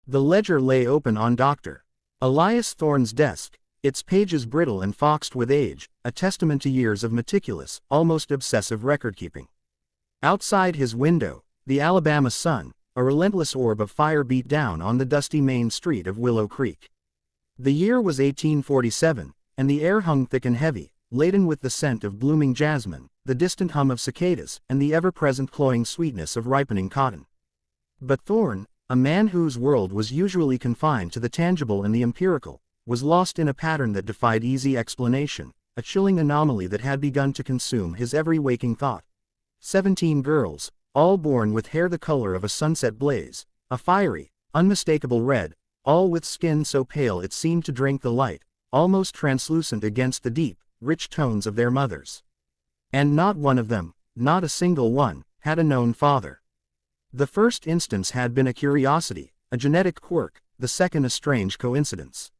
The ledger lay open on Dr. Elias Thorne's desk, its pages brittle and foxed with age, a testament to years of meticulous, almost obsessive record-keeping. Outside his window, the Alabama sun, a relentless orb of fire, beat down on the dusty main street of Willow Creek. The year was 1847, and the air hung thick and heavy, laden with the scent of blooming jasmine, the distant hum of cicadas, and the ever-present cloying sweetness of ripening cotton. But Thorne, a man whose world was usually confined to the tangible and the empirical, was lost in a pattern that defied easy explanation, a chilling anomaly that had begun to consume his every waking thought. 17 girls, all born with hair the color of a sunset blaze, a fiery, unmistakable red, all with skin so pale it seemed to drink the light, almost translucent against the deep, rich tones of their mothers. And not one of them, not a single one, had a known father. The first instance had been a curiosity, a genetic quirk, the second a strange coincidence.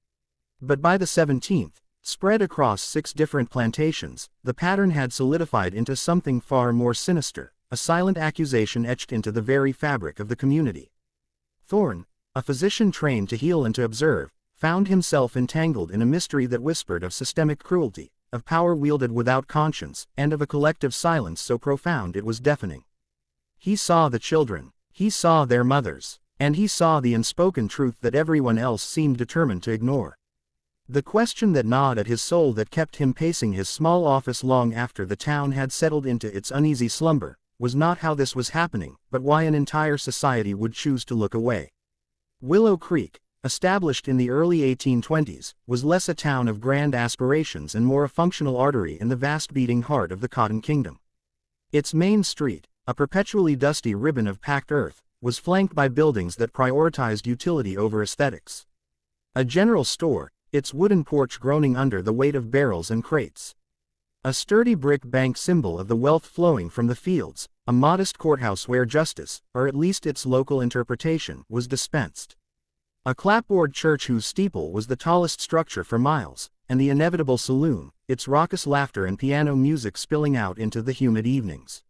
But by the 17th, spread across 6 different plantations, the pattern had solidified into something far more sinister, a silent accusation etched into the very fabric of the community. Thorne, a physician trained to heal and to observe, found himself entangled in a mystery that whispered of systemic cruelty, of power wielded without conscience, and of a collective silence so profound it was deafening. He saw the children, he saw their mothers, and he saw the unspoken truth that everyone else seemed determined to ignore. The question that gnawed at his soul, that kept him pacing his small office long after the town had settled into its uneasy slumber, was not how this was happening, but why an entire society would choose to look away. Willow Creek, established in the early 1820s, was less a town of grand aspirations and more a functional artery in the vast beating heart of the Cotton Kingdom. Its main street, a perpetually dusty ribbon of packed earth, was flanked by buildings that prioritized utility over aesthetics. A general store, its wooden porch groaning under the weight of barrels and crates. A sturdy brick bank, symbol of the wealth flowing from the fields, a modest courthouse where justice, or at least its local interpretation, was dispensed. A clapboard church whose steeple was the tallest structure for miles, and the inevitable saloon, its raucous laughter and piano music spilling out into the humid evenings.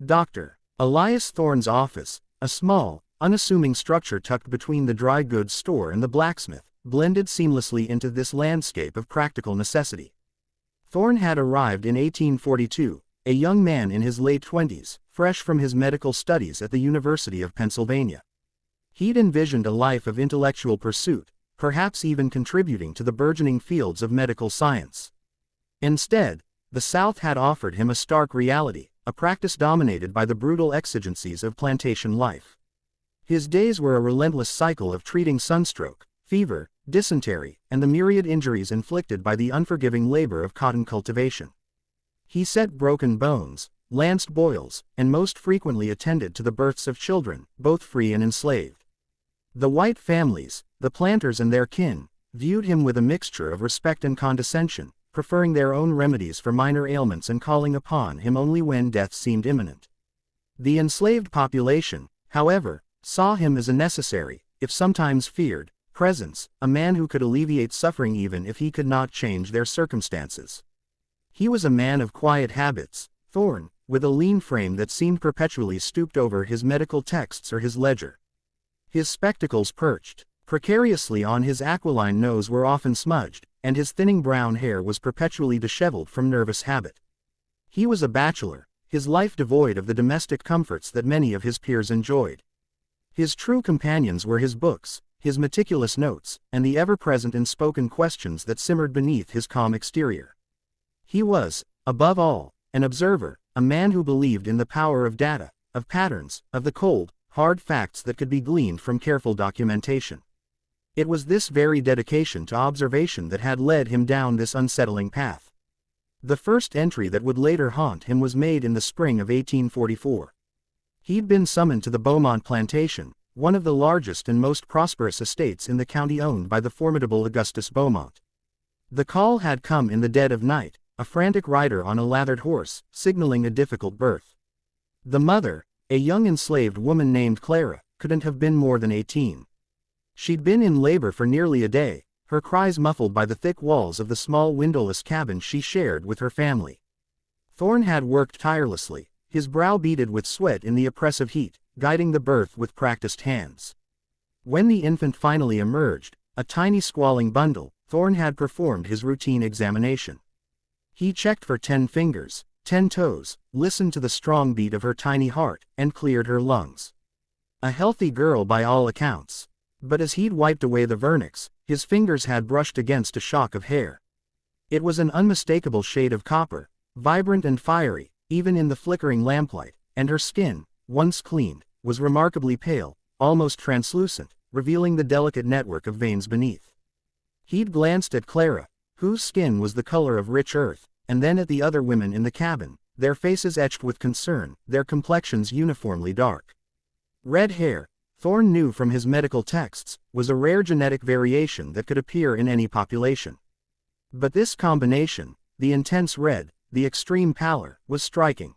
Dr. Elias Thorne's office, a small, unassuming structure tucked between the dry goods store and the blacksmith, blended seamlessly into this landscape of practical necessity. Thorne had arrived in 1842, a young man in his late 20s, fresh from his medical studies at the University of Pennsylvania. He'd envisioned a life of intellectual pursuit, perhaps even contributing to the burgeoning fields of medical science. Instead, the South had offered him a stark reality, a practice dominated by the brutal exigencies of plantation life. His days were a relentless cycle of treating sunstroke, fever, dysentery, and the myriad injuries inflicted by the unforgiving labor of cotton cultivation. He set broken bones, lanced boils, and most frequently attended to the births of children, both free and enslaved. The white families, the planters and their kin, viewed him with a mixture of respect and condescension, preferring their own remedies for minor ailments and calling upon him only when death seemed imminent. The enslaved population, however, saw him as a necessary, if sometimes feared, presence, a man who could alleviate suffering even if he could not change their circumstances. He was a man of quiet habits, Thorne, with a lean frame that seemed perpetually stooped over his medical texts or his ledger. His spectacles perched precariously on his aquiline nose were often smudged, and his thinning brown hair was perpetually disheveled from nervous habit. He was a bachelor, his life devoid of the domestic comforts that many of his peers enjoyed. His true companions were his books, his meticulous notes, and the ever-present unspoken questions that simmered beneath his calm exterior. He was, above all, an observer, a man who believed in the power of data, of patterns, of the cold, hard facts that could be gleaned from careful documentation. It was this very dedication to observation that had led him down this unsettling path. The first entry that would later haunt him was made in the spring of 1844. He'd been summoned to the Beaumont plantation, one of the largest and most prosperous estates in the county owned by the formidable Augustus Beaumont. The call had come in the dead of night, a frantic rider on a lathered horse, signaling a difficult birth. The mother, a young enslaved woman named Clara, couldn't have been more than 18. She'd been in labor for nearly a day, her cries muffled by the thick walls of the small windowless cabin she shared with her family. Thorne had worked tirelessly, his brow beaded with sweat in the oppressive heat, guiding the birth with practiced hands. When the infant finally emerged, a tiny squalling bundle, Thorn had performed his routine examination. He checked for 10 fingers, 10 toes, listened to the strong beat of her tiny heart, and cleared her lungs. A healthy girl by all accounts. But as he'd wiped away the vernix, his fingers had brushed against a shock of hair. It was an unmistakable shade of copper, vibrant and fiery, even in the flickering lamplight, and her skin, once cleaned, was remarkably pale, almost translucent, revealing the delicate network of veins beneath. He'd glanced at Clara, whose skin was the color of rich earth, and then at the other women in the cabin, their faces etched with concern, their complexions uniformly dark. Red hair, Thorn knew from his medical texts, was a rare genetic variation that could appear in any population. But this combination, the intense red, the extreme pallor, was striking.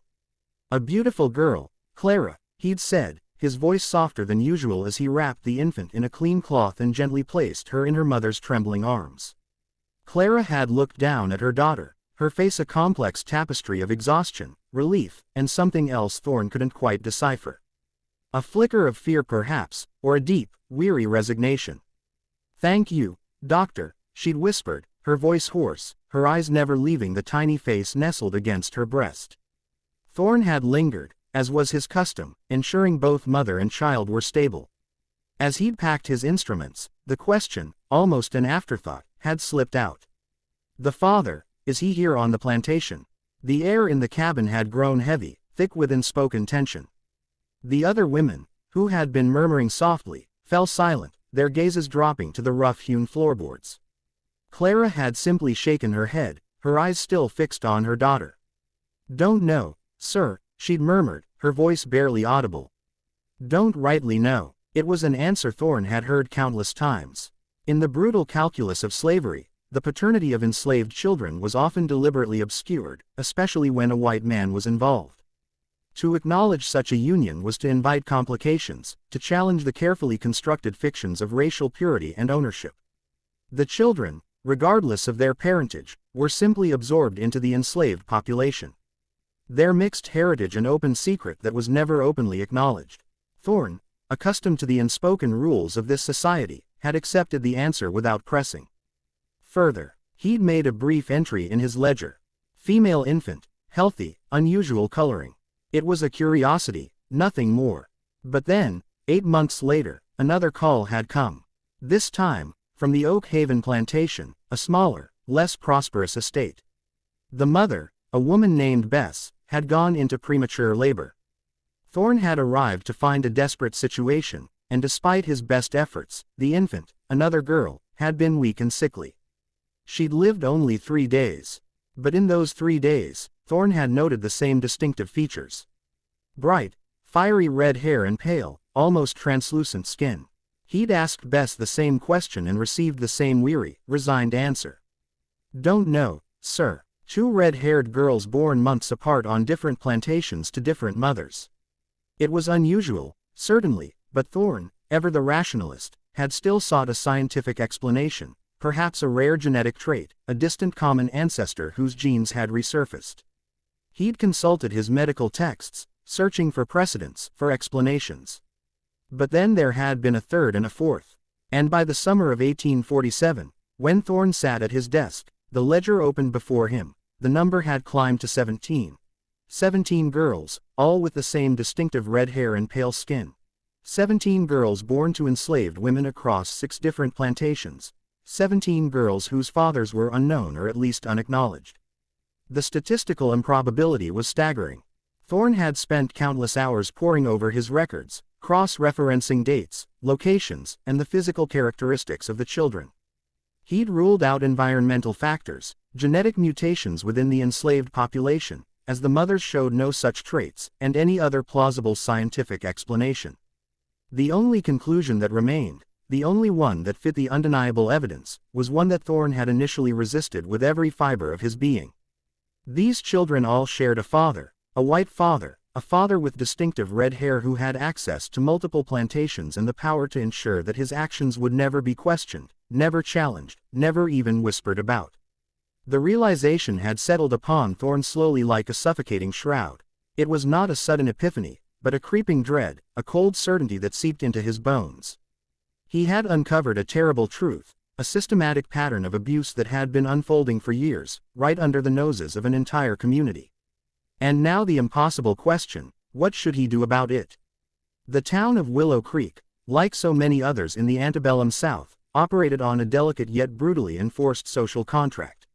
A beautiful girl, Clara, he'd said, his voice softer than usual as he wrapped the infant in a clean cloth and gently placed her in her mother's trembling arms. Clara had looked down at her daughter, her face a complex tapestry of exhaustion, relief, and something else Thorn couldn't quite decipher. A flicker of fear perhaps, or a deep, weary resignation. "Thank you, doctor," she'd whispered, her voice hoarse, her eyes never leaving the tiny face nestled against her breast. Thorn had lingered, as was his custom, ensuring both mother and child were stable. As he'd packed his instruments, the question, almost an afterthought, had slipped out. "The father, is he here on the plantation?" The air in the cabin had grown heavy, thick with unspoken tension. The other women, who had been murmuring softly, fell silent, their gazes dropping to the rough-hewn floorboards. Clara had simply shaken her head, her eyes still fixed on her daughter. "Don't know, sir," she'd murmured, her voice barely audible. "Don't rightly know." It was an answer Thorn had heard countless times. In the brutal calculus of slavery, the paternity of enslaved children was often deliberately obscured, especially when a white man was involved. To acknowledge such a union was to invite complications, to challenge the carefully constructed fictions of racial purity and ownership. The children, regardless of their parentage, were simply absorbed into the enslaved population. Their mixed heritage an open secret that was never openly acknowledged. Thorn, accustomed to the unspoken rules of this society, had accepted the answer without pressing. Further, he'd made a brief entry in his ledger. Female infant, healthy, unusual coloring. It was a curiosity, nothing more. But then, 8 months later, another call had come. This time, from the Oak Haven plantation, a smaller, less prosperous estate. The mother, a woman named Bess, had gone into premature labor. Thorn had arrived to find a desperate situation, and despite his best efforts, the infant, another girl, had been weak and sickly. She'd lived only 3 days. But in those 3 days, Thorn had noted the same distinctive features. Bright, fiery red hair and pale, almost translucent skin. He'd asked Bess the same question and received the same weary, resigned answer. "Don't know, sir." 2 red-haired girls born months apart on different plantations to different mothers. It was unusual, certainly, but Thorn, ever the rationalist, had still sought a scientific explanation, perhaps a rare genetic trait, a distant common ancestor whose genes had resurfaced. He'd consulted his medical texts, searching for precedents, for explanations. But then there had been a third and a fourth. And by the summer of 1847, when Thorn sat at his desk, the ledger opened before him, the number had climbed to 17. 17 girls, all with the same distinctive red hair and pale skin. 17 girls born to enslaved women across 6 different plantations. 17 girls whose fathers were unknown or at least unacknowledged. The statistical improbability was staggering. Thorn had spent countless hours poring over his records, cross-referencing dates, locations, and the physical characteristics of the children. He'd ruled out environmental factors, genetic mutations within the enslaved population, as the mothers showed no such traits, and any other plausible scientific explanation. The only conclusion that remained, the only one that fit the undeniable evidence, was one that Thorn had initially resisted with every fiber of his being. These children all shared a father, a white father, a father with distinctive red hair who had access to multiple plantations and the power to ensure that his actions would never be questioned, never challenged, never even whispered about. The realization had settled upon Thorn slowly like a suffocating shroud. It was not a sudden epiphany, but a creeping dread, a cold certainty that seeped into his bones. He had uncovered a terrible truth, a systematic pattern of abuse that had been unfolding for years, right under the noses of an entire community. And now the impossible question: what should he do about it? The town of Willow Creek, like so many others in the antebellum South, operated on a delicate yet brutally enforced social contract.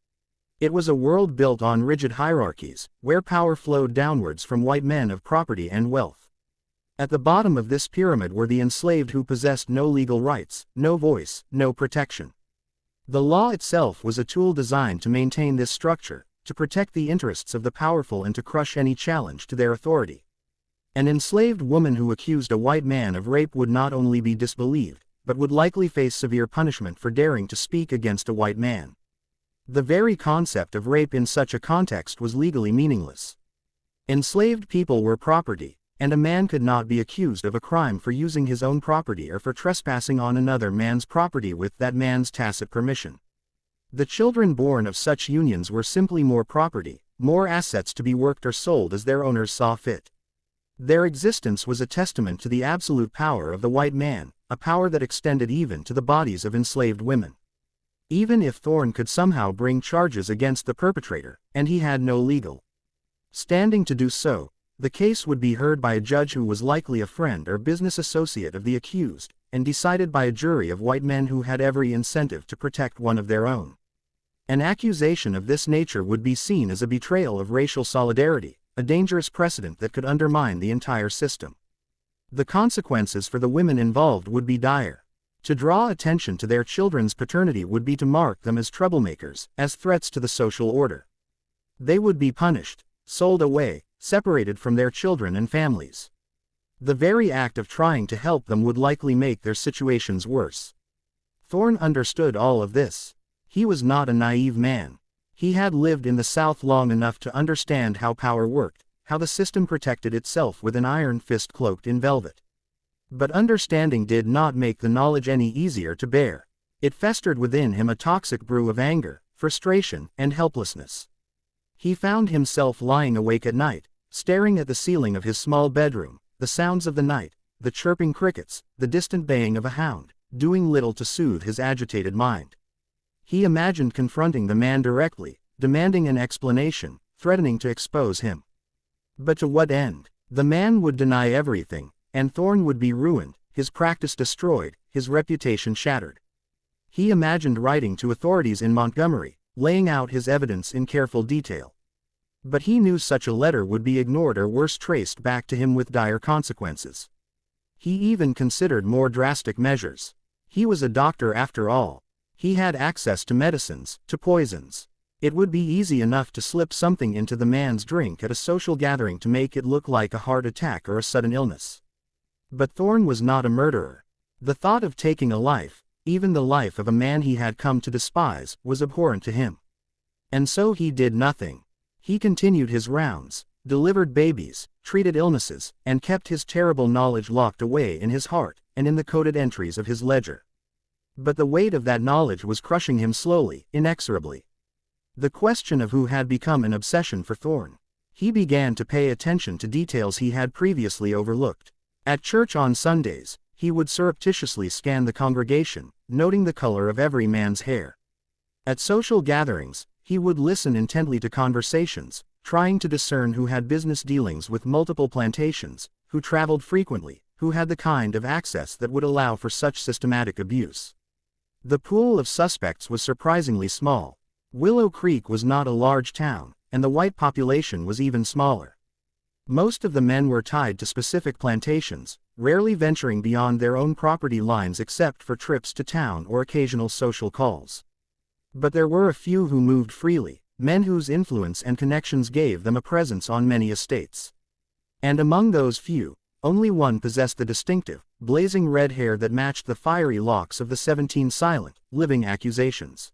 It was a world built on rigid hierarchies, where power flowed downwards from white men of property and wealth. At the bottom of this pyramid were the enslaved who possessed no legal rights, no voice, no protection. The law itself was a tool designed to maintain this structure, to protect the interests of the powerful and to crush any challenge to their authority. An enslaved woman who accused a white man of rape would not only be disbelieved, but would likely face severe punishment for daring to speak against a white man. The very concept of rape in such a context was legally meaningless. Enslaved people were property, and a man could not be accused of a crime for using his own property or for trespassing on another man's property with that man's tacit permission. The children born of such unions were simply more property, more assets to be worked or sold as their owners saw fit. Their existence was a testament to the absolute power of the white man, a power that extended even to the bodies of enslaved women. Even if Thorne could somehow bring charges against the perpetrator, and he had no legal standing to do so, the case would be heard by a judge who was likely a friend or business associate of the accused, and decided by a jury of white men who had every incentive to protect one of their own. An accusation of this nature would be seen as a betrayal of racial solidarity, a dangerous precedent that could undermine the entire system. The consequences for the women involved would be dire. To draw attention to their children's paternity would be to mark them as troublemakers, as threats to the social order. They would be punished, sold away, separated from their children and families. The very act of trying to help them would likely make their situations worse. Thorne understood all of this. He was not a naive man. He had lived in the South long enough to understand how power worked, how the system protected itself with an iron fist cloaked in velvet. But understanding did not make the knowledge any easier to bear. It festered within him a toxic brew of anger, frustration, and helplessness. He found himself lying awake at night, staring at the ceiling of his small bedroom, the sounds of the night, the chirping crickets, the distant baying of a hound, doing little to soothe his agitated mind. He imagined confronting the man directly, demanding an explanation, threatening to expose him. But to what end? The man would deny everything, and Thorne would be ruined, his practice destroyed, his reputation shattered. He imagined writing to authorities in Montgomery, laying out his evidence in careful detail. But he knew such a letter would be ignored or worse traced back to him with dire consequences. He even considered more drastic measures. He was a doctor after all. He had access to medicines, to poisons. It would be easy enough to slip something into the man's drink at a social gathering to make it look like a heart attack or a sudden illness. But Thorne was not a murderer. The thought of taking a life, even the life of a man he had come to despise, was abhorrent to him. And so he did nothing. He continued his rounds, delivered babies, treated illnesses, and kept his terrible knowledge locked away in his heart, and in the coded entries of his ledger. But the weight of that knowledge was crushing him slowly, inexorably. The question of who had become an obsession for Thorne. He began to pay attention to details he had previously overlooked. At church on Sundays, he would surreptitiously scan the congregation, noting the color of every man's hair. At social gatherings, he would listen intently to conversations, trying to discern who had business dealings with multiple plantations, who traveled frequently, who had the kind of access that would allow for such systematic abuse. The pool of suspects was surprisingly small. Willow Creek was not a large town, and the white population was even smaller. Most of the men were tied to specific plantations, rarely venturing beyond their own property lines except for trips to town or occasional social calls. But there were a few who moved freely, men whose influence and connections gave them a presence on many estates. And among those few, only one possessed the distinctive, blazing red hair that matched the fiery locks of the 17 silent, living accusations.